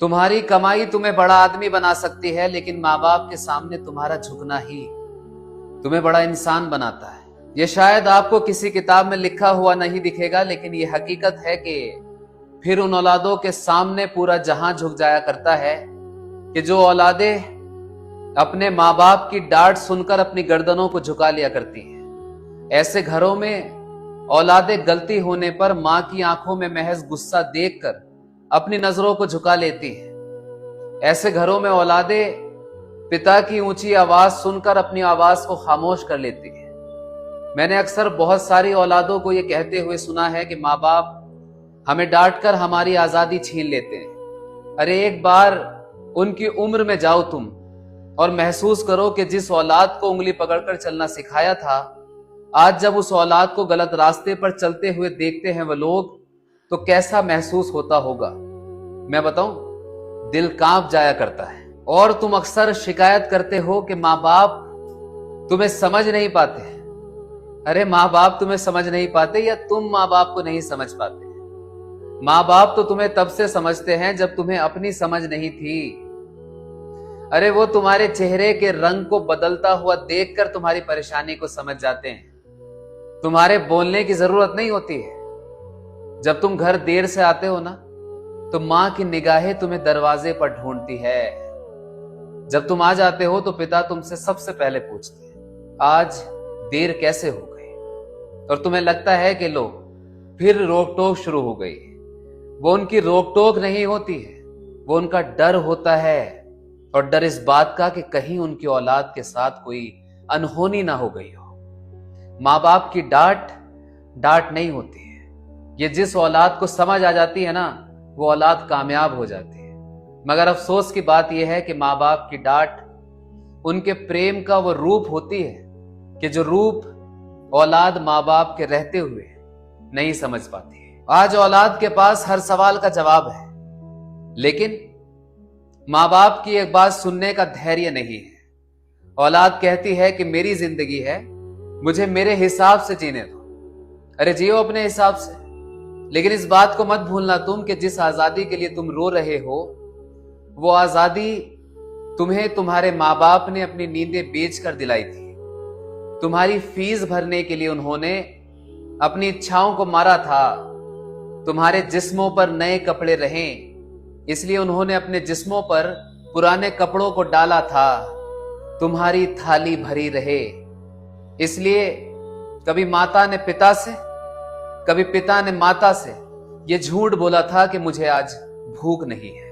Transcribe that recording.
तुम्हारी कमाई तुम्हें बड़ा आदमी बना सकती है, लेकिन माँ बाप के सामने तुम्हारा झुकना ही तुम्हें बड़ा इंसान बनाता है। ये शायद आपको किसी किताब में लिखा हुआ नहीं दिखेगा, लेकिन ये हकीकत है कि फिर उन औलादों के सामने पूरा जहां झुक जाया करता है कि जो औलादें अपने माँ बाप की डांट सुनकर अपनी गर्दनों को झुका लिया करती हैं। ऐसे घरों में औलादें गलती होने पर माँ की आंखों में महज गुस्सा देखकर अपनी नजरों को झुका लेती हैं। ऐसे घरों में औलादें पिता की ऊंची आवाज सुनकर अपनी आवाज को खामोश कर लेती हैं। मैंने अक्सर बहुत सारी औलादों को यह कहते हुए सुना है कि माँ बाप हमें डांटकर हमारी आजादी छीन लेते हैं। अरे एक बार उनकी उम्र में जाओ तुम और महसूस करो कि जिस औलाद को उंगली पकड़कर चलना सिखाया था, आज जब उस औलाद को गलत रास्ते पर चलते हुए देखते हैं वो लोग, तो कैसा महसूस होता होगा। मैं बताऊं, दिल कांप जाया करता है। और तुम अक्सर शिकायत करते हो कि माँ बाप तुम्हें समझ नहीं पाते। अरे माँ बाप तुम्हें समझ नहीं पाते या तुम माँ बाप को नहीं समझ पाते। माँ बाप तो तुम्हें तब से समझते हैं जब तुम्हें अपनी समझ नहीं थी। अरे वो तुम्हारे चेहरे के रंग को बदलता हुआ देखकर तुम्हारी परेशानी को समझ जाते हैं। तुम्हारे बोलने की जरूरत नहीं होती है। जब तुम घर देर से आते हो ना, तो मां की निगाहें तुम्हें दरवाजे पर ढूंढती है। जब तुम आ जाते हो तो पिता तुमसे सबसे पहले पूछते हैं, आज देर कैसे हो गई? और तुम्हें लगता है कि लो फिर रोक टोक शुरू हो गई। वो उनकी रोक टोक नहीं होती है, वो उनका डर होता है। और डर इस बात का कि कहीं उनकी औलाद के साथ कोई अनहोनी ना हो गई हो। माँ बाप की डांट नहीं होती है। ये जिस औलाद को समझ आ जाती है ना, वो औलाद कामयाब हो जाती है। मगर अफसोस की बात यह है कि माँ बाप की डांट उनके प्रेम का वो रूप होती है कि जो रूप औलाद माँ बाप के रहते हुए नहीं समझ पाती है। आज औलाद के पास हर सवाल का जवाब है, लेकिन माँ बाप की एक बात सुनने का धैर्य नहीं है। औलाद कहती है कि मेरी जिंदगी है, मुझे मेरे हिसाब से जीने दो। अरे जियो अपने हिसाब से, लेकिन इस बात को मत भूलना तुम कि जिस आजादी के लिए तुम रो रहे हो, वो आजादी तुम्हें तुम्हारे माँ बाप ने अपनी नींदें बेचकर दिलाई थी। तुम्हारी फीस भरने के लिए उन्होंने अपनी इच्छाओं को मारा था। तुम्हारे जिस्मों पर नए कपड़े रहें, इसलिए उन्होंने अपने जिस्मों पर पुराने कपड़ों को डाला था। तुम्हारी थाली भरी रहे, इसलिए कभी माता ने पिता से, कभी पिता ने माता से ये झूठ बोला था कि मुझे आज भूख नहीं है।